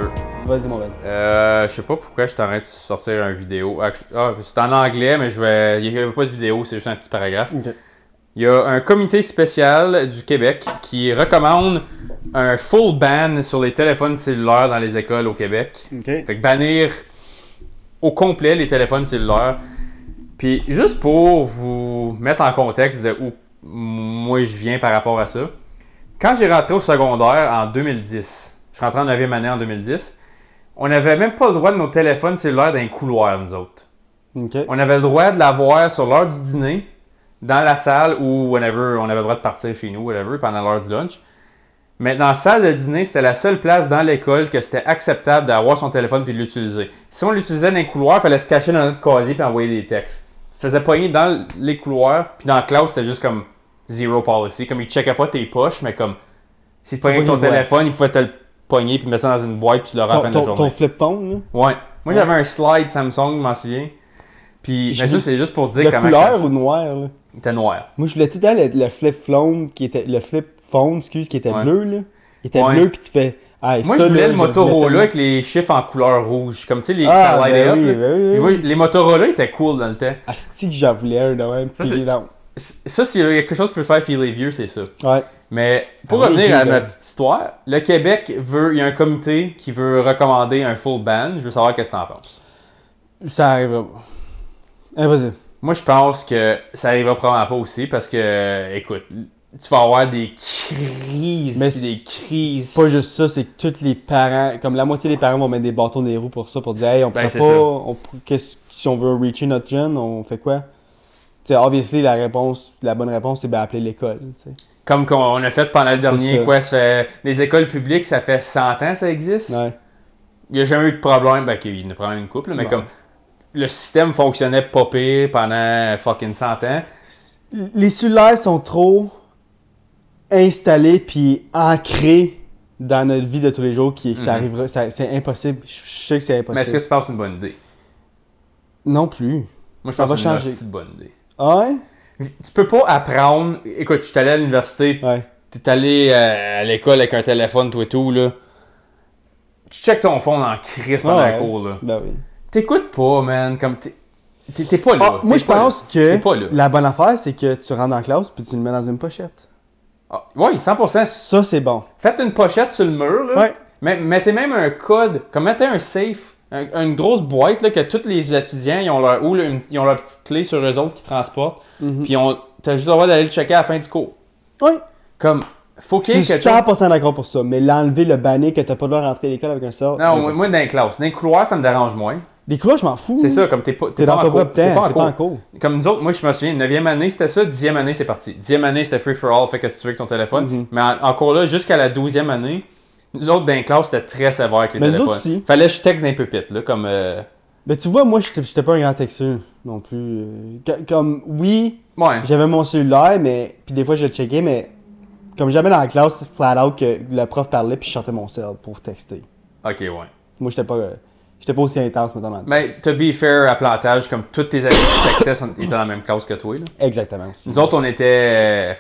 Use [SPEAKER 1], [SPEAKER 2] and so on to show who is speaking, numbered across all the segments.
[SPEAKER 1] sûr.
[SPEAKER 2] Vas-y, mon Ben.
[SPEAKER 1] Je sais pas pourquoi je suis en train de sortir une vidéo. C'est en anglais, mais il n'y avait pas de vidéo, c'est juste un petit paragraphe.
[SPEAKER 2] Ok.
[SPEAKER 1] Il y a un comité spécial du Québec qui recommande un full ban sur les téléphones cellulaires dans les écoles au Québec.
[SPEAKER 2] Ok.
[SPEAKER 1] Fait que bannir au complet les téléphones cellulaires. Puis juste pour vous mettre en contexte de où moi je viens par rapport à ça, quand j'ai rentré au secondaire en 2010, je suis rentré en 9e année en 2010, on n'avait même pas le droit de nos téléphones cellulaires dans les couloirs, nous autres.
[SPEAKER 2] Ok.
[SPEAKER 1] On avait le droit de l'avoir sur l'heure du dîner, dans la salle ou whenever on avait le droit de partir chez nous, whatever, pendant l'heure du lunch. Mais dans la salle de dîner, c'était la seule place dans l'école que c'était acceptable d'avoir son téléphone puis de l'utiliser. Si on l'utilisait dans les couloirs, il fallait se cacher dans notre casier puis envoyer des textes. Ça se faisait pogner dans les couloirs, puis dans la classe, c'était juste comme zero policy. Comme ils checkaient pas tes poches, mais comme si tu pognais ton téléphone, ils pouvaient te le pogner puis mettre ça dans une boîte puis tu l'auras à la fin de la journée.
[SPEAKER 2] Ton flip phone, là?
[SPEAKER 1] Ouais. Moi, j'avais un slide Samsung, je m'en souviens. Puis, mais ça, c'est juste pour dire
[SPEAKER 2] de
[SPEAKER 1] comment.
[SPEAKER 2] Couleur ou noir, là?
[SPEAKER 1] Il était noir.
[SPEAKER 2] Moi, je voulais tout le temps le flip phone qui était. Le flip phone, excuse, qui était bleu, là. Il était
[SPEAKER 1] Ouais.
[SPEAKER 2] bleu, puis tu fais. Ah,
[SPEAKER 1] Moi,
[SPEAKER 2] ça,
[SPEAKER 1] je voulais
[SPEAKER 2] là,
[SPEAKER 1] le Motorola avec les chiffres en couleur rouge. Comme tu sais,
[SPEAKER 2] Ah,
[SPEAKER 1] ça light
[SPEAKER 2] ben
[SPEAKER 1] up.
[SPEAKER 2] oui,
[SPEAKER 1] là.
[SPEAKER 2] ben oui,
[SPEAKER 1] Puis
[SPEAKER 2] oui.
[SPEAKER 1] moi, les Motorola étaient cool dans le temps.
[SPEAKER 2] Asti que j'en voulais un de même.
[SPEAKER 1] Ça,
[SPEAKER 2] Puis
[SPEAKER 1] c'est-
[SPEAKER 2] non.
[SPEAKER 1] Ça, s'il y a quelque chose qui peut faire filer vieux, c'est ça.
[SPEAKER 2] Ouais.
[SPEAKER 1] Mais pour
[SPEAKER 2] Ah oui,
[SPEAKER 1] revenir à
[SPEAKER 2] ben-
[SPEAKER 1] notre petite histoire, le Québec veut, il y a un comité qui veut recommander un full ban. Je veux savoir qu'est-ce que t'en penses.
[SPEAKER 2] Ça arrivera pas. Eh, vas-y.
[SPEAKER 1] Moi, je pense que ça arrivera probablement pas aussi parce que, écoute, tu vas avoir des crises,
[SPEAKER 2] Mais
[SPEAKER 1] puis des crises.
[SPEAKER 2] C'est pas juste ça, c'est que tous les parents, comme la moitié des parents vont mettre des bâtons dans les roues pour ça, pour dire, hey, on
[SPEAKER 1] Ben,
[SPEAKER 2] peut
[SPEAKER 1] c'est
[SPEAKER 2] pas,
[SPEAKER 1] ça.
[SPEAKER 2] si on veut reacher notre jeune, on fait quoi? Tu sais, obviously, la bonne réponse, c'est ben, appeler l'école, tu sais.
[SPEAKER 1] Comme qu'on a fait pendant le dernier,
[SPEAKER 2] ça.
[SPEAKER 1] quoi, ça fait... Les écoles publiques, ça fait 100 ans ça existe.
[SPEAKER 2] Ouais.
[SPEAKER 1] Il n'y a jamais eu de problème, ben qu'il y en a probablement une couple, mais
[SPEAKER 2] Ouais.
[SPEAKER 1] comme le système fonctionnait pas pire pendant fucking 100 ans.
[SPEAKER 2] Les cellulaires sont trop installés puis ancrés dans notre vie de tous les jours ça arrivera, c'est impossible. Je sais que c'est impossible.
[SPEAKER 1] Mais est-ce que tu penses que c'est une bonne idée?
[SPEAKER 2] Non plus.
[SPEAKER 1] Moi, je
[SPEAKER 2] Ça
[SPEAKER 1] pense
[SPEAKER 2] va
[SPEAKER 1] que c'est une
[SPEAKER 2] changer.
[SPEAKER 1] hostie de bonne idée.
[SPEAKER 2] Ah ouais?
[SPEAKER 1] Tu peux pas apprendre... Écoute, je suis allé à l'université,
[SPEAKER 2] Ouais.
[SPEAKER 1] t'es allé à l'école avec un téléphone, toi et tout, là. Tu checkes ton phone en crise pendant
[SPEAKER 2] Ouais.
[SPEAKER 1] la cours, là.
[SPEAKER 2] Ben oui.
[SPEAKER 1] T'écoutes pas, man, comme t'es pas là.
[SPEAKER 2] Ah, moi,
[SPEAKER 1] T'es
[SPEAKER 2] je
[SPEAKER 1] pas
[SPEAKER 2] pense
[SPEAKER 1] là.
[SPEAKER 2] que
[SPEAKER 1] T'es pas là.
[SPEAKER 2] la bonne affaire, c'est que tu rentres en classe puis tu le mets dans une pochette.
[SPEAKER 1] Ah, oui, 100%.
[SPEAKER 2] Ça, c'est bon.
[SPEAKER 1] Faites une pochette sur le mur, là.
[SPEAKER 2] Ouais.
[SPEAKER 1] Mettez même un code, comme mettez un safe, une grosse boîte, là, que tous les étudiants, ils ont ils ont leur petite clé sur eux autres qui transportent.
[SPEAKER 2] Mhm.
[SPEAKER 1] Puis t'as juste le droit d'aller le checker à la fin du cours.
[SPEAKER 2] Oui.
[SPEAKER 1] Comme, faut qu'il y
[SPEAKER 2] Je
[SPEAKER 1] ait
[SPEAKER 2] suis
[SPEAKER 1] quelque chose.
[SPEAKER 2] 100% d'accord pour ça. Mais l'enlever, le banner que t'as pas le droit de rentrer à l'école avec un sort.
[SPEAKER 1] Non, moi, dans les classes. Dans les couloirs, ça me dérange moins.
[SPEAKER 2] Les couloirs, je m'en fous.
[SPEAKER 1] C'est ça, comme t'es pas
[SPEAKER 2] T'es dans
[SPEAKER 1] en
[SPEAKER 2] ton
[SPEAKER 1] cours.
[SPEAKER 2] propre temps. T'es pas en cours.
[SPEAKER 1] Comme nous autres, moi, je me souviens, 9e année, c'était ça. 10e année, c'est parti. 10e année, c'était free for all, fait que si tu veux avec ton téléphone.
[SPEAKER 2] Mhm.
[SPEAKER 1] Mais encore là, jusqu'à la 12e année, nous autres, dans les classes, c'était très sévère avec les
[SPEAKER 2] Mais nous
[SPEAKER 1] téléphones.
[SPEAKER 2] autres aussi.
[SPEAKER 1] Fallait que je texte dans les pupitres, là, comme...
[SPEAKER 2] Mais tu vois, moi, j'étais pas un grand texteur non plus. Comme, oui,
[SPEAKER 1] Ouais.
[SPEAKER 2] j'avais mon cellulaire, mais. Puis des fois, je le checkais, mais. Comme jamais dans la classe, flat out, que le prof parlait, puis je sortais mon cell pour texter.
[SPEAKER 1] Ok, ouais.
[SPEAKER 2] Moi, j'étais pas aussi intense, maintenant.
[SPEAKER 1] Mais, to be fair, à Plantage, comme tous tes amis qui textaient étaient dans la même classe que toi, là.
[SPEAKER 2] Exactement aussi.
[SPEAKER 1] Nous autres, on était,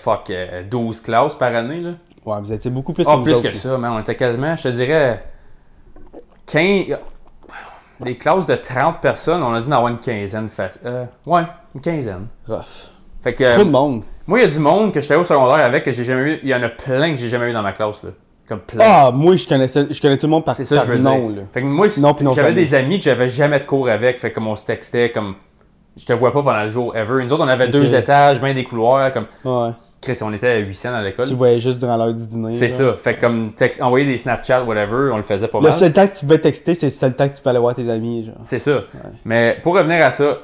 [SPEAKER 1] 12 classes par année, là.
[SPEAKER 2] Ouais, vous étiez beaucoup plus
[SPEAKER 1] Ah,
[SPEAKER 2] nous
[SPEAKER 1] plus
[SPEAKER 2] autres,
[SPEAKER 1] que ça, man. On était quasiment, je te dirais, 15... Des classes de 30 personnes, on a dit d'en avoir une quinzaine. Ouais, une quinzaine.
[SPEAKER 2] Rough.
[SPEAKER 1] Fait que,
[SPEAKER 2] Trop de monde.
[SPEAKER 1] moi, il y a du monde que j'étais au secondaire avec que j'ai jamais eu. Il y en a plein que j'ai jamais eu dans ma classe, là. Comme plein.
[SPEAKER 2] Ah, moi, je connais tout le monde par,
[SPEAKER 1] c'est ça que
[SPEAKER 2] par
[SPEAKER 1] je veux
[SPEAKER 2] nom,
[SPEAKER 1] dire.
[SPEAKER 2] là.
[SPEAKER 1] Fait que moi,
[SPEAKER 2] Non, puis non
[SPEAKER 1] j'avais
[SPEAKER 2] famille.
[SPEAKER 1] des amis que j'avais jamais de cours avec. Fait que comme on se textait, comme. Je te vois pas pendant le jour, ever. Nous autres, on avait
[SPEAKER 2] Ok.
[SPEAKER 1] 2 étages, bien des couloirs. Comme.
[SPEAKER 2] Ouais.
[SPEAKER 1] Chris, on était à 800 à l'école.
[SPEAKER 2] Tu voyais juste durant l'heure du dîner.
[SPEAKER 1] C'est
[SPEAKER 2] là.
[SPEAKER 1] ça. Fait que comme envoyer des Snapchat, whatever, on le faisait pas
[SPEAKER 2] Le
[SPEAKER 1] mal.
[SPEAKER 2] seul temps que tu pouvais texter, c'est le seul temps que tu peux aller voir tes amis, genre.
[SPEAKER 1] C'est ça. Mais pour revenir à ça,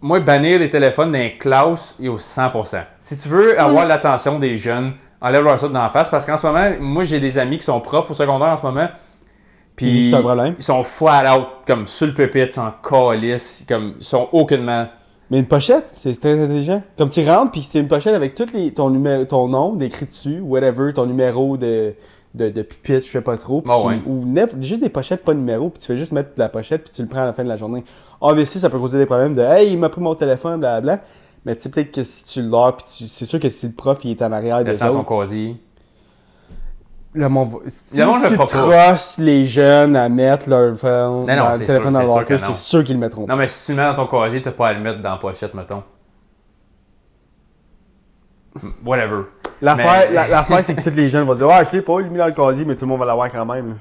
[SPEAKER 1] moi, bannir les téléphones dans les classes, il y a 100%. Si tu veux avoir l'attention des jeunes, enlève-leur ça d'en face. Parce qu'en ce moment, moi, j'ai des amis qui sont profs au secondaire en ce moment. Puis
[SPEAKER 2] C'est un problème.
[SPEAKER 1] ils sont flat out, comme sur le pupitre, sans calice, comme ils sont aucunement.
[SPEAKER 2] Mais une pochette, c'est très intelligent. Comme tu rentres, puis c'est une pochette avec ton nom décrit dessus, whatever, ton numéro de pupitre, je sais pas trop. Puis
[SPEAKER 1] Ah ouais.
[SPEAKER 2] juste des pochettes, pas de numéro, puis tu fais juste mettre la pochette, puis tu le prends à la fin de la journée. Obviously, ça peut causer des problèmes de hey, il m'a pris mon téléphone, blablabla. Mais tu sais, peut-être que si tu l'as, puis c'est sûr que si le prof il est en arrière des
[SPEAKER 1] Laisse dans ton
[SPEAKER 2] autres.
[SPEAKER 1] casier.
[SPEAKER 2] Le monde si
[SPEAKER 1] Le monde le
[SPEAKER 2] tu
[SPEAKER 1] fera pas.
[SPEAKER 2] trosses les jeunes à mettre leur
[SPEAKER 1] Non,
[SPEAKER 2] dans
[SPEAKER 1] c'est
[SPEAKER 2] le téléphone
[SPEAKER 1] sûr,
[SPEAKER 2] dans
[SPEAKER 1] c'est
[SPEAKER 2] leur
[SPEAKER 1] sûr que
[SPEAKER 2] queue,
[SPEAKER 1] non.
[SPEAKER 2] c'est sûr qu'ils le mettront.
[SPEAKER 1] Non, mais si tu le mets dans ton casier, t'as pas à le mettre dans la pochette, mettons. Whatever.
[SPEAKER 2] L'affaire, c'est que tous les jeunes vont dire « Ouais, je l'ai pas, il l'a mis dans le casier, mais tout le monde va l'avoir quand même. »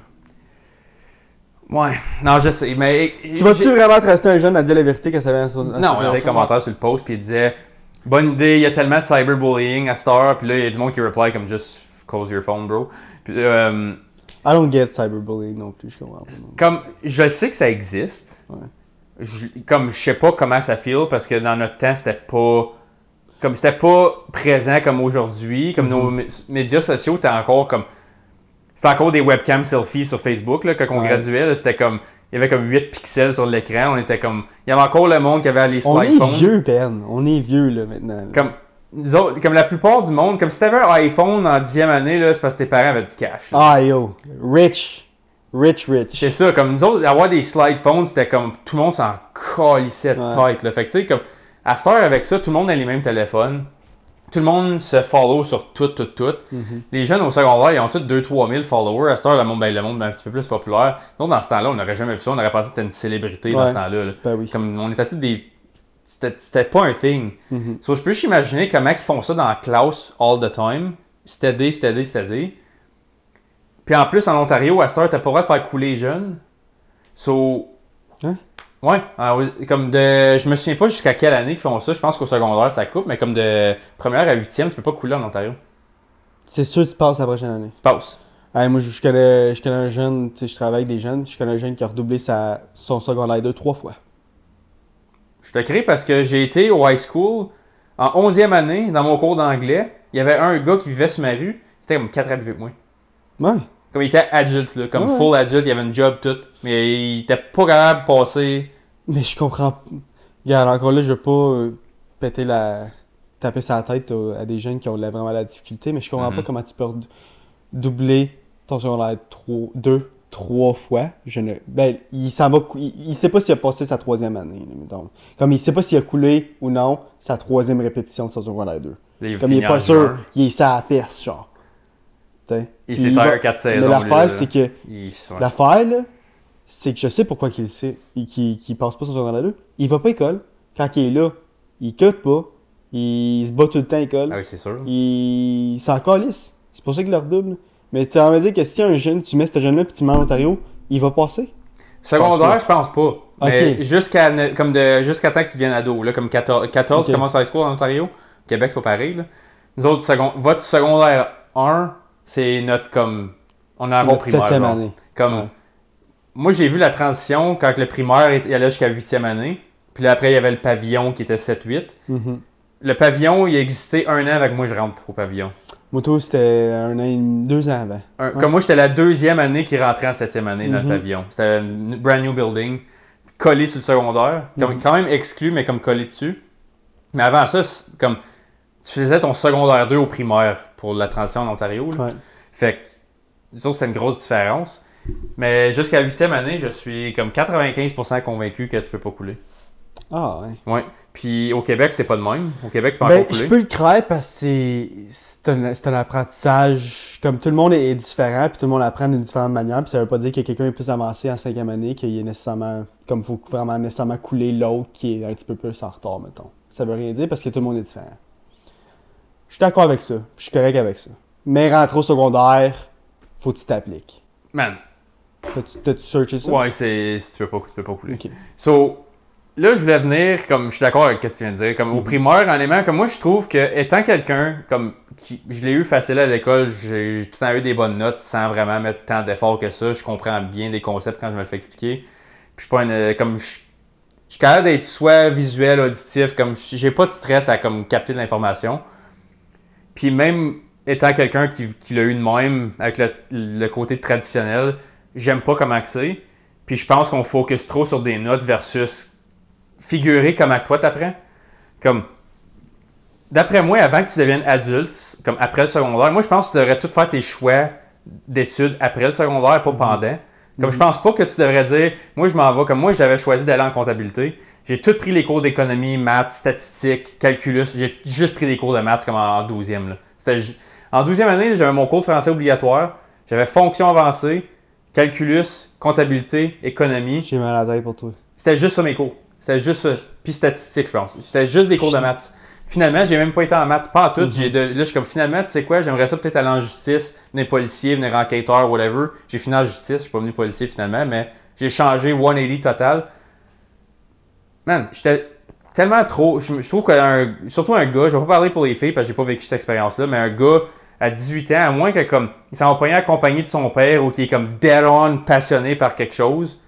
[SPEAKER 1] Ouais. Non, je sais, mais...
[SPEAKER 2] Tu vas-tu vraiment te rester un jeune à dire la vérité quand ça vient à son...
[SPEAKER 1] Non, il y a des commentaires sur le post, puis il disait « Bonne idée, il y a tellement de cyberbullying à cette heure. » Puis là, il y a du monde qui reply comme « Just close your phone, bro. » Puis
[SPEAKER 2] I don't get cyberbullying non plus, je comprends pas.
[SPEAKER 1] comme, je sais que ça existe.
[SPEAKER 2] Ouais.
[SPEAKER 1] Comme, je sais pas comment ça feel, parce que dans notre temps, c'était pas... Comme, c'était pas présent comme aujourd'hui. Comme nos médias sociaux étaient encore comme... C'était encore des webcams selfies sur Facebook, là, quand on graduait. Là, c'était comme... Il y avait comme 8 pixels sur l'écran. On était comme... Il y avait encore le monde qui avait les
[SPEAKER 2] On
[SPEAKER 1] slide phones.
[SPEAKER 2] est vieux, Ben. On est vieux, là, maintenant. Là.
[SPEAKER 1] Comme, nous autres, comme la plupart du monde, comme si t'avais un iPhone en 10e année, là, c'est parce que tes parents avaient du cash. Là.
[SPEAKER 2] Ah, yo. Rich.
[SPEAKER 1] C'est ça, comme nous autres, avoir des slide phones, c'était comme... Tout le monde s'en calissait de tête, là. Fait que tu sais, comme... À cette heure, avec ça, tout le monde a les mêmes téléphones. Tout le monde se follow sur tout. Les jeunes au secondaire, ils ont tous 2-3 000 followers. À cette heure, le monde est un petit peu plus populaire. Donc, dans ce temps-là, on n'aurait jamais vu ça. On aurait pensé que c'était une célébrité dans ce temps-là. Là.
[SPEAKER 2] Ben oui.
[SPEAKER 1] Comme on était tous des... C'était pas un thing. So, je peux juste imaginer comment ils font ça dans la classe all the time. Steady. Puis en plus, en Ontario, à cette heure, t'as pas le droit de faire couler les jeunes. So...
[SPEAKER 2] Hein?
[SPEAKER 1] Ouais, comme de. Je me souviens pas jusqu'à quelle année qu'ils font ça. Je pense qu'au secondaire, ça coupe, mais comme de première à 8e, tu peux pas couler en Ontario.
[SPEAKER 2] C'est sûr que tu passes la prochaine année.
[SPEAKER 1] Tu passes.
[SPEAKER 2] Hey, moi, je connais un jeune, tu sais, je travaille avec des jeunes, je connais un jeune qui a redoublé son secondaire 2 3 fois.
[SPEAKER 1] Je te crée parce que j'ai été au high school en 11e année, dans mon cours d'anglais. Il y avait un gars qui vivait sur ma rue, il était comme 4 ans plus vieux que moi.
[SPEAKER 2] Ouais.
[SPEAKER 1] Comme il était adulte, là, comme full adulte, il avait une job toute, mais il était pas capable de passer.
[SPEAKER 2] Mais je comprends. Regarde, encore là, je veux pas taper sa tête à des jeunes qui ont vraiment la difficulté, mais je comprends pas comment tu peux doubler ton secondaire 2, 3 fois. Ben, il s'en va. Il sait pas s'il a passé sa 3e année. Donc, comme il sait pas s'il a coulé ou non sa 3e répétition de son secondaire 2. Comme il est pas sûr, il est ça à la fesse, genre. T'sais.
[SPEAKER 1] Il s'est taillé 4 saisons.
[SPEAKER 2] Mais l'affaire, c'est que.
[SPEAKER 1] Ouais.
[SPEAKER 2] L'affaire, là, c'est que je sais pourquoi qu'il sait qu'il passe pas son secondaire 2. Il va pas à l'école. Quand il est là, il cut pas. Il se bat tout le temps à l'école.
[SPEAKER 1] Ah oui, c'est sûr.
[SPEAKER 2] Il s'en calisse. C'est pour ça qu'il le redouble. Mais tu vas me dire que si un jeune, tu mets ce jeune-là puis tu le mets en Ontario, il va passer.
[SPEAKER 1] Secondaire, je pense pas. Mais
[SPEAKER 2] Ok.
[SPEAKER 1] jusqu'à temps que tu deviennes ado, là, comme 14 tu commences high school en Ontario. Québec, c'est pas pareil. Là. Nous autres, votre secondaire 1, c'est notre comme. On a un bon primaire.
[SPEAKER 2] 7e
[SPEAKER 1] genre.
[SPEAKER 2] année.
[SPEAKER 1] Comme, moi, j'ai vu la transition quand le primaire il allait jusqu'à 8e année. Puis là, après, il y avait le pavillon qui était 7-8. Le pavillon, il a existé 1 an avec moi, je rentre au pavillon.
[SPEAKER 2] Moto, c'était 2 ans avant.
[SPEAKER 1] Comme moi, j'étais la 2e année qui rentrait en 7e année dans le pavillon. C'était un brand new building, collé sur le secondaire. Quand même exclu, mais comme collé dessus. Mais avant ça, comme tu faisais ton secondaire 2 au primaire pour la transition en Ontario. Là.
[SPEAKER 2] Ouais.
[SPEAKER 1] Fait que, disons, c'est une grosse différence. Mais jusqu'à la 8e année, je suis comme 95% convaincu que tu peux pas couler.
[SPEAKER 2] Ah, ouais.
[SPEAKER 1] Ouais. Puis au Québec, c'est pas de même. Au Québec, c'est pas encore couler.
[SPEAKER 2] Je peux le croire parce que c'est un apprentissage. Comme tout le monde est différent, puis tout le monde apprend d'une différente manière. Puis ça veut pas dire que quelqu'un est plus avancé en 5e année, qu'il est nécessairement. Comme il faut vraiment nécessairement couler l'autre qui est un petit peu plus en retard, mettons. Ça veut rien dire parce que tout le monde est différent. Je suis d'accord avec ça. Je suis correct avec ça. Mais rentrer au secondaire, faut que tu t'appliques.
[SPEAKER 1] Man.
[SPEAKER 2] T'as-tu searché ça?
[SPEAKER 1] Ouais, tu peux pas couler.
[SPEAKER 2] Ok.
[SPEAKER 1] So, là, je voulais venir, comme je suis d'accord avec ce que tu viens de dire, comme au primaire, honnêtement, comme moi, je trouve que étant quelqu'un, comme je l'ai eu facile à l'école, j'ai tout le temps eu des bonnes notes sans vraiment mettre tant d'efforts que ça. Je comprends bien les concepts quand je me le fais expliquer. Puis je suis pas je suis capable d'être soit visuel, auditif, comme j'ai pas de stress à comme capter de l'information. Puis même étant quelqu'un qui l'a eu de même, avec le côté traditionnel, j'aime pas comment que c'est. Puis je pense qu'on focus trop sur des notes versus figurer comment que toi t'apprends. Comme, d'après moi, avant que tu deviennes adulte, comme après le secondaire, moi je pense que tu devrais tout faire tes choix d'études après le secondaire, pas pendant. Comme je pense pas que tu devrais dire, moi je m'en vais, comme moi j'avais choisi d'aller en comptabilité. J'ai tout pris les cours d'économie, maths, statistiques, calculus. J'ai juste pris des cours de maths comme en 12e. Là. En 12e année, j'avais mon cours de français obligatoire. J'avais fonction avancée, calculus, comptabilité, économie.
[SPEAKER 2] J'ai mal à la tête pour toi.
[SPEAKER 1] C'était juste ça mes cours. C'était juste ça. Puis statistique, je pense. C'était juste des cours de maths. Finalement, j'ai même pas été en maths, pas en tout. Là, je suis comme, finalement, tu sais quoi, j'aimerais ça peut-être aller en justice, venir policier, venir enquêteur, whatever. J'ai fini en justice, je suis pas venu policier finalement, mais j'ai changé 180 total. Man, j'étais tellement trop. Je trouve surtout un gars, je vais pas parler pour les filles parce que j'ai pas vécu cette expérience-là, mais un gars à 18 ans, à moins que comme il s'en va pas accompagné de son père ou qui est comme dead on passionné par quelque chose,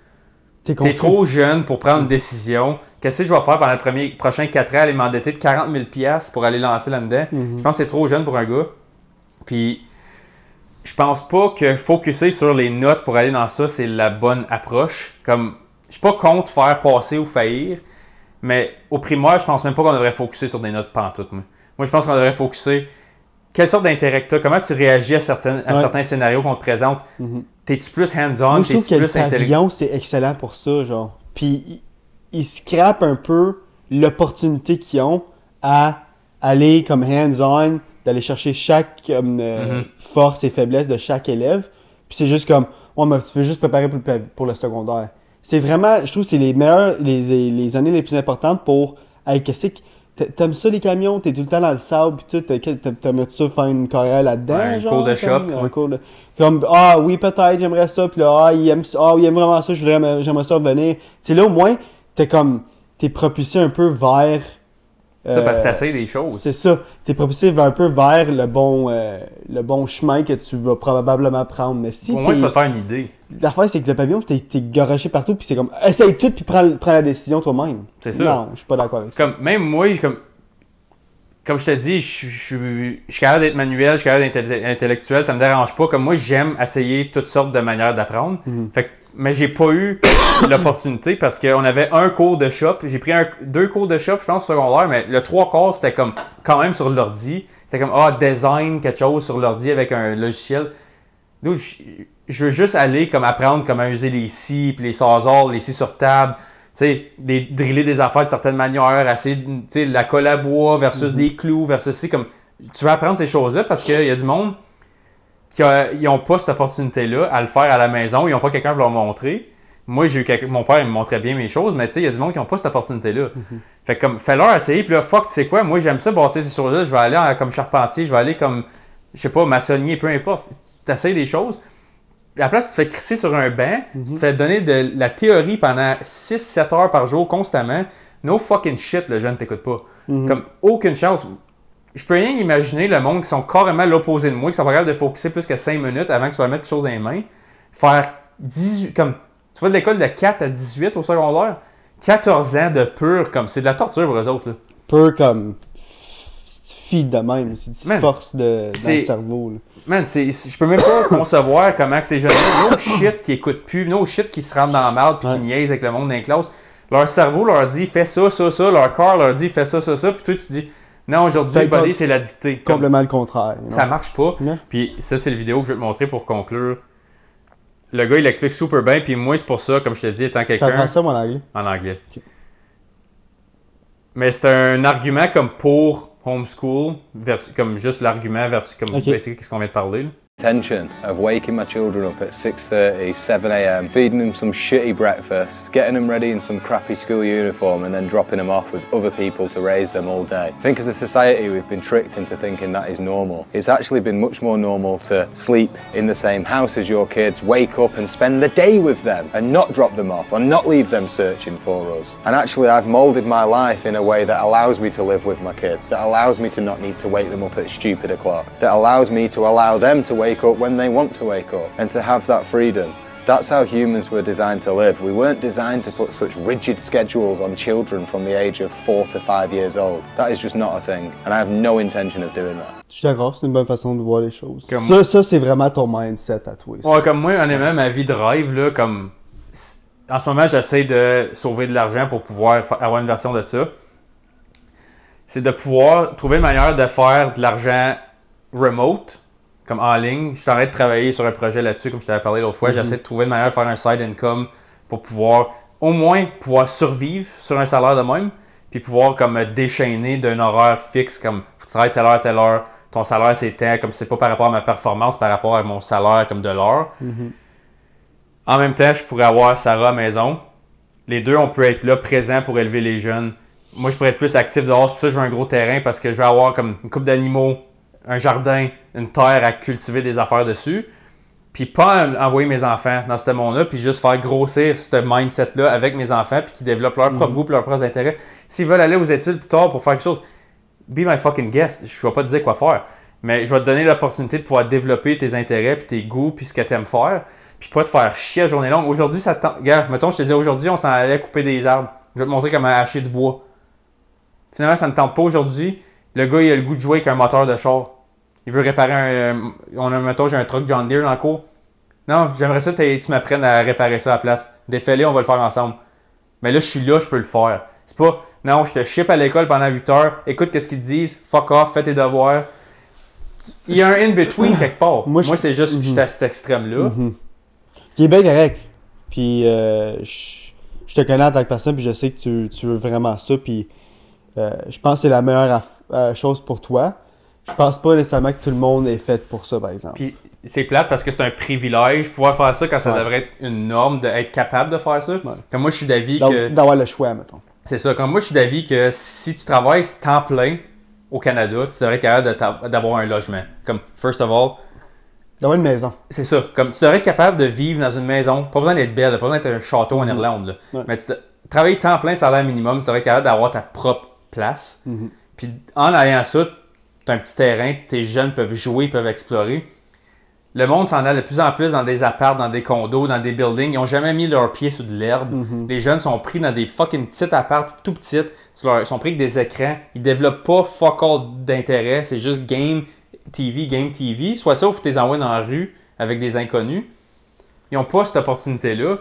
[SPEAKER 1] t'es trop jeune pour prendre une décision. Qu'est-ce que je vais faire pendant les prochains 4 ans, aller m'endetter de 40 000 $ pour aller lancer là-dedans? Je pense que c'est trop jeune pour un gars. Puis, je pense pas que focusser sur les notes pour aller dans ça, c'est la bonne approche. Comme, je suis pas contre faire passer ou faillir, mais au primaire, je pense même pas qu'on devrait focusser sur des notes pantoute. Moi, je pense qu'on devrait focusser quelle sorte d'intérêt que tu as, comment tu réagis à certains scénarios qu'on te présente. T'es-tu plus hands-on,
[SPEAKER 2] moi, je trouve
[SPEAKER 1] t'es-tu
[SPEAKER 2] que
[SPEAKER 1] plus
[SPEAKER 2] le pavillon, c'est excellent pour ça, genre. Puis, ils scrapent un peu l'opportunité qu'ils ont à aller comme hands-on, d'aller chercher chaque force et faiblesse de chaque élève. Puis c'est juste comme, ouais, mais tu veux juste préparer pour le secondaire. C'est vraiment, je trouve que c'est les meilleures, les années les plus importantes pour, hey, qu'est-ce que t'aimes ça les camions, t'es tout le temps dans le sable pis tout, t'aimes ça faire une carrière là-dedans,
[SPEAKER 1] un
[SPEAKER 2] genre?
[SPEAKER 1] cours de shop.
[SPEAKER 2] Comme, ah oui, peut-être, j'aimerais ça, pis là, il aime vraiment ça, j'aimerais ça revenir. Tu sais, là, au moins, t'es propulsé un peu vers...
[SPEAKER 1] Ça, parce que t'essayes des choses.
[SPEAKER 2] C'est ça. T'es propulsé un peu vers le bon chemin que tu vas probablement prendre. Mais si
[SPEAKER 1] au moins, tu vas te faire une idée.
[SPEAKER 2] L'affaire, c'est que le pavillon, t'es garoché partout, puis c'est comme, essaye tout, puis prends la décision toi-même.
[SPEAKER 1] C'est ça.
[SPEAKER 2] Non, je suis pas d'accord avec ça.
[SPEAKER 1] Comme, même moi, comme je te dis, je suis capable d'être manuel, je suis capable d'être intellectuel, ça me dérange pas. Comme moi, j'aime essayer toutes sortes de manières d'apprendre. Mais j'ai pas eu l'opportunité parce qu'on avait un cours de shop. J'ai pris 2 cours de shop, je pense, secondaire, mais le 3 quarts, c'était comme quand même sur l'ordi. C'était comme, design quelque chose sur l'ordi avec un logiciel. Donc, je veux juste aller comme apprendre comment user les scies, puis les sawzalls, les scies sur table. Tu sais, driller des affaires de certaines manières, essayer, tu sais, la colle à bois versus des clous versus comme tu veux apprendre ces choses-là parce qu'il y a du monde qui n'ont pas cette opportunité-là à le faire à la maison, ils n'ont pas quelqu'un pour leur montrer. Moi, mon père, il me montrait bien mes choses, mais tu sais, il y a du monde qui n'ont pas cette opportunité-là. Fait que comme, fais-leur essayer, puis là, fuck, tu sais quoi, moi, j'aime ça bâtir ces choses-là, je vais aller comme charpentier, je vais aller comme, je sais pas, maçonnier, peu importe. Tu essayes des choses. À la place, tu te fais crisser sur un banc, tu te fais donner de la théorie pendant 6-7 heures par jour constamment. No fucking shit, le jeune t'écoute pas. Comme, aucune chance. Je peux rien imaginer le monde qui sont carrément l'opposé de moi, qui sont pas capables de focusser plus que 5 minutes avant que tu vas mettre quelque chose dans les mains. Faire 18, comme, tu vas de l'école de 4 à 18 au secondaire, 14 ans de pur, comme, c'est de la torture pour eux autres, là.
[SPEAKER 2] Pur comme, feed de même, c'est une force dans le cerveau, là.
[SPEAKER 1] Man, je peux même pas concevoir comment que ces jeunes-là, no shit qui écoutent plus, no shit qui se rendent dans la merde puis qui niaisent avec le monde dans les classes. Leur cerveau leur dit fais ça, ça, ça, leur corps leur dit fais ça, ça, ça, puis toi tu dis non, aujourd'hui, le body c'est la dictée.
[SPEAKER 2] Complètement le contraire.
[SPEAKER 1] Ça marche pas. Puis ça, c'est la vidéo que je vais te montrer pour conclure. Le gars, il l'explique super bien, puis moi, c'est pour ça, comme je te dis, étant quelqu'un.
[SPEAKER 2] En français ou en anglais?
[SPEAKER 1] En anglais. Okay. Mais c'est un argument comme pour homeschool, comme juste l'argument versus comme basically ce qu'on vient de parler. Là.
[SPEAKER 3] Tension of waking my children up at 6:30, 7 a.m, feeding them some shitty breakfast, getting them ready in some crappy school uniform and then dropping them off with other people to raise them all day. I think as a society we've been tricked into thinking that is normal. It's actually been much more normal to sleep in the same house as your kids, wake up and spend the day with them and not drop them off or not leave them searching for us. And actually I've moulded my life in a way that allows me to live with my kids, that allows me to not need to wake them up at stupid o'clock, that allows me to allow them to wake up when they want to wake up and to have that freedom. That's how humans were designed to live. We weren't designed to put such rigid schedules on children from the age of 4 to 5 years old. That is just not a thing, and I have no intention of doing that.
[SPEAKER 2] Je suis d'accord, c'est une bonne façon de voir les choses. Ça c'est vraiment ton mindset à toi.
[SPEAKER 1] Ouais, comme moi, honnêtement, ma vie de rêve, là, comme... En ce moment, j'essaie de sauver de l'argent pour pouvoir avoir une version de ça. C'est de pouvoir trouver une manière de faire de l'argent remote, comme en ligne. Je suis en train de travailler sur un projet là-dessus, comme je t'avais parlé l'autre fois. J'essaie de trouver une manière de faire un side income pour pouvoir, au moins, pouvoir survivre sur un salaire de même, puis pouvoir comme me déchaîner d'un horaire fixe, comme faut que tu travailles telle heure, ton salaire c'est tant, comme c'est pas par rapport à ma performance, par rapport à mon salaire comme de l'heure. En même temps, je pourrais avoir Sarah à la maison. Les deux, on peut être là, présents pour élever les jeunes. Moi, je pourrais être plus actif dehors. C'est pour ça que je veux un gros terrain parce que je vais avoir comme une couple d'animaux, un jardin, une terre à cultiver des affaires dessus. Puis pas envoyer mes enfants dans ce monde-là, puis juste faire grossir ce mindset-là avec mes enfants, puis qu'ils développent leur propre goût, leurs propres intérêts. S'ils veulent aller aux études plus tard pour faire quelque chose, be my fucking guest. Je vais pas te dire quoi faire. Mais je vais te donner l'opportunité de pouvoir développer tes intérêts, puis tes goûts, puis ce que tu aimes faire. Puis pas te faire chier à journée longue. Aujourd'hui, ça te... Regarde, mettons, je te dis aujourd'hui, on s'en allait couper des arbres. Je vais te montrer comment hacher du bois. Finalement, ça ne me tente pas aujourd'hui. Le gars, il a le goût de jouer avec un moteur de char. Il veut réparer mettons, j'ai un truck John Deere dans le cours. Non, j'aimerais ça que tu m'apprennes à réparer ça à la place. Défais-les, on va le faire ensemble. Mais là, je suis là, je peux le faire. C'est pas, non, je te ship à l'école pendant 8 heures. Écoute, qu'est-ce qu'ils te disent. Fuck off, fais tes devoirs. Il y a un in-between quelque part. Moi c'est juste que j'étais à cet extrême-là.
[SPEAKER 2] Qui est bien correct. Puis je te connais en tant que personne, puis je sais que tu veux vraiment ça. Puis je pense que c'est la meilleure chose pour toi. Je pense pas nécessairement que tout le monde est fait pour ça, par exemple.
[SPEAKER 1] Puis c'est plate parce que c'est un privilège pouvoir faire ça quand ça devrait être une norme d'être capable de faire ça. Ouais. Comme moi, je suis d'avis que...
[SPEAKER 2] D'avoir le choix, mettons.
[SPEAKER 1] C'est ça. Comme moi, je suis d'avis que si tu travailles temps plein au Canada, tu devrais être capable d'avoir un logement. Comme, first of all...
[SPEAKER 2] D'avoir une maison.
[SPEAKER 1] C'est ça. Comme tu devrais être capable de vivre dans une maison. Pas besoin d'être belle, pas besoin d'être un château en Irlande. Là. Ouais. Mais travailler temps plein, salaire minimum, tu devrais être capable d'avoir ta propre place. Puis en ayant ça, tu as un petit terrain, tes jeunes peuvent jouer, peuvent explorer. Le monde s'en a de plus en plus dans des apparts, dans des condos, dans des buildings. Ils n'ont jamais mis leurs pieds sur de l'herbe. Les jeunes sont pris dans des fucking petits apparts, tout petits. Ils sont pris avec des écrans. Ils développent pas fuck all d'intérêt. C'est juste game TV. Soit ça, ou faut les envoyer dans la rue avec des inconnus. Ils n'ont pas cette opportunité-là.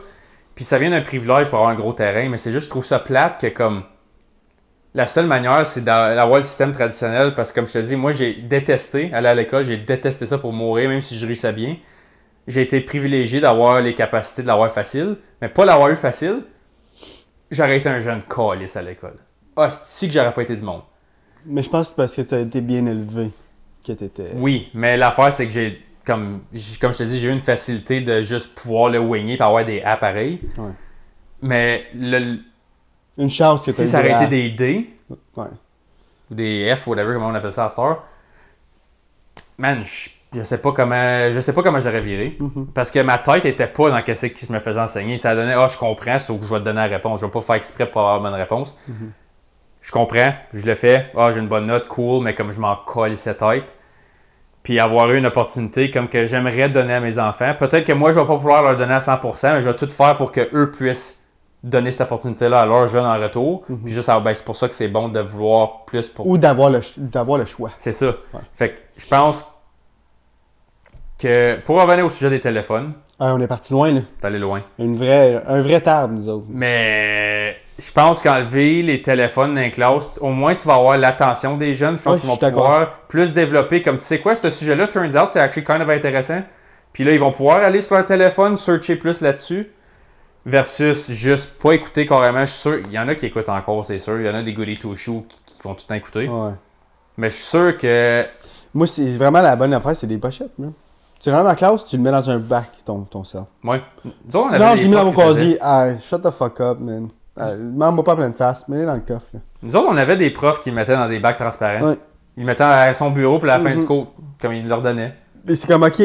[SPEAKER 1] Puis ça vient d'un privilège pour avoir un gros terrain. Mais c'est juste, je trouve ça plate que comme... La seule manière, c'est d'avoir le système traditionnel parce que, comme je te dis, moi, j'ai détesté aller à l'école. J'ai détesté ça pour mourir, même si je réussissais bien. J'ai été privilégié d'avoir les capacités de l'avoir facile. Mais pas l'avoir eu facile, j'aurais été un jeune calice à l'école. Ah, c'est que j'aurais pas été du monde.
[SPEAKER 2] Mais je pense que c'est parce que tu as été bien élevé que tu étais...
[SPEAKER 1] Oui, mais l'affaire, c'est que j'ai, comme je te dis, j'ai eu une facilité de juste pouvoir le wigner et avoir des appareils. Ouais. Mais
[SPEAKER 2] une chance que
[SPEAKER 1] si ça aurait été des D,
[SPEAKER 2] ouais,
[SPEAKER 1] ou des F, whatever, comment on appelle ça à cette heure, man, je sais pas comment j'aurais viré. Parce que ma tête était pas dans ce qui me faisait enseigner. Ça donnait, je comprends, sauf que je vais te donner la réponse. Je vais pas faire exprès pour avoir la bonne réponse. Je comprends, je le fais, j'ai une bonne note, cool, mais comme je m'en calissais tête. Puis avoir eu une opportunité comme que j'aimerais donner à mes enfants. Peut-être que moi, je vais pas pouvoir leur donner à 100%, mais je vais tout faire pour qu'eux puissent donner cette opportunité-là à leurs jeunes en retour. Puis juste, c'est pour ça que c'est bon de vouloir plus pour...
[SPEAKER 2] Ou d'avoir le choix.
[SPEAKER 1] C'est ça. Ouais. Fait que je pense que, pour revenir au sujet des téléphones...
[SPEAKER 2] on est parti loin, là.
[SPEAKER 1] T'es allé loin.
[SPEAKER 2] Un vrai table, nous autres.
[SPEAKER 1] Mais je pense qu'enlever les téléphones dans les classes, au moins, tu vas avoir l'attention des jeunes. Je pense qu'ils vont pouvoir plus développer. Comme, tu sais quoi, ce sujet-là, turns out, c'est actually kind of intéressant. Puis là, ils vont pouvoir aller sur leur téléphone, searcher plus là-dessus. Versus juste pas écouter carrément. Je suis sûr, il y en a qui écoutent encore, c'est sûr. Il y en a des goody two shoes qui vont tout le temps écouter. Ouais. Mais je suis sûr que...
[SPEAKER 2] Moi, c'est vraiment la bonne affaire, c'est des pochettes. Là. Tu rentres dans la classe, tu le mets dans un bac, ton cell.
[SPEAKER 1] Ouais.
[SPEAKER 2] Non, je l'ai mis dans mon casier. Shut the fuck up, man. Mets-moi pas plein de face, mets-le dans le coffre. Là.
[SPEAKER 1] Nous autres, on avait des profs qui le mettaient dans des bacs transparents. Ouais. Ils le mettaient à son bureau pour la fin du cours, comme ils leur donnaient.
[SPEAKER 2] Puis c'est comme, OK,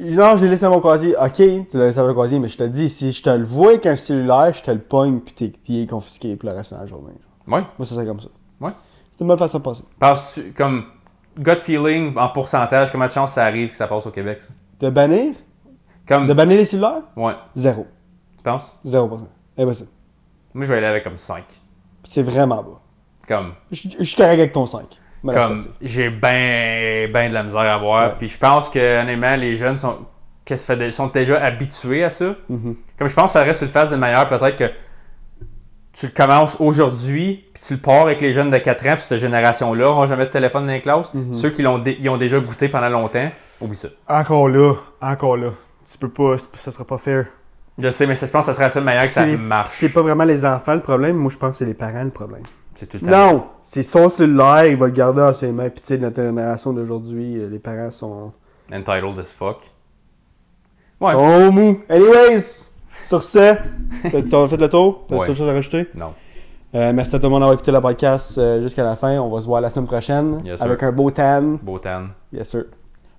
[SPEAKER 2] non, j'ai laissé dans mon casier. OK, tu l'as laissé dans mon casier, mais je te dis, si je te le vois avec un cellulaire, je te le pogne, puis t'es confisqué pour le reste de la journée.
[SPEAKER 1] Oui.
[SPEAKER 2] Moi, ça serait comme ça.
[SPEAKER 1] Oui.
[SPEAKER 2] C'est une bonne façon de passer.
[SPEAKER 1] Penses-tu, comme, gut feeling, en pourcentage, comment de chance ça arrive que ça passe au Québec, ça?
[SPEAKER 2] De bannir?
[SPEAKER 1] Comme...
[SPEAKER 2] De bannir les cellulaires?
[SPEAKER 1] Ouais.
[SPEAKER 2] 0.
[SPEAKER 1] Tu penses?
[SPEAKER 2] 0%. Impossible.
[SPEAKER 1] Moi, je vais aller avec comme 5.
[SPEAKER 2] C'est vraiment bas.
[SPEAKER 1] Comme...
[SPEAKER 2] Je suis correct avec ton 5.
[SPEAKER 1] Comme j'ai ben de la misère à voir. Ouais. Puis je pense que honnêtement, les jeunes sont déjà habitués à ça. Comme je pense qu'il faudrait que tu le fasses de manière peut-être que tu le commences aujourd'hui, puis tu le pars avec les jeunes de 4 ans, puis cette génération-là n'auront jamais de téléphone dans les classes. Ceux qui ils ont déjà goûté pendant longtemps, oublie ça.
[SPEAKER 2] Encore là. Tu peux pas, ça sera pas fair.
[SPEAKER 1] Je sais, mais je pense que ça serait la seule manière que ça marche.
[SPEAKER 2] C'est pas vraiment les enfants le problème, moi je pense que c'est les parents le problème.
[SPEAKER 1] C'est tout le temps.
[SPEAKER 2] Non! C'est son cellulaire, il va le garder dans ses mains. Puis tu sais, notre génération d'aujourd'hui, les parents sont...
[SPEAKER 1] Entitled as fuck. Ouais.
[SPEAKER 2] sont mous. Anyways, sur ce, t'as fait le tour? T'as
[SPEAKER 1] Ouais.
[SPEAKER 2] autre chose à rajouter?
[SPEAKER 1] Non.
[SPEAKER 2] Merci à tout le monde d'avoir écouté le podcast jusqu'à la fin. On va se voir la semaine prochaine
[SPEAKER 1] Yes, sir.
[SPEAKER 2] avec un beau tan.
[SPEAKER 1] Beau tan.
[SPEAKER 2] Yes, sir.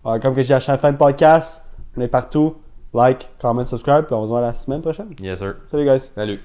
[SPEAKER 2] Alors, comme que je dis à chaque fin de podcast, on est partout. Like, comment, subscribe, puis on se voit la semaine prochaine.
[SPEAKER 1] Yes, sir.
[SPEAKER 2] Salut, guys.
[SPEAKER 1] Salut.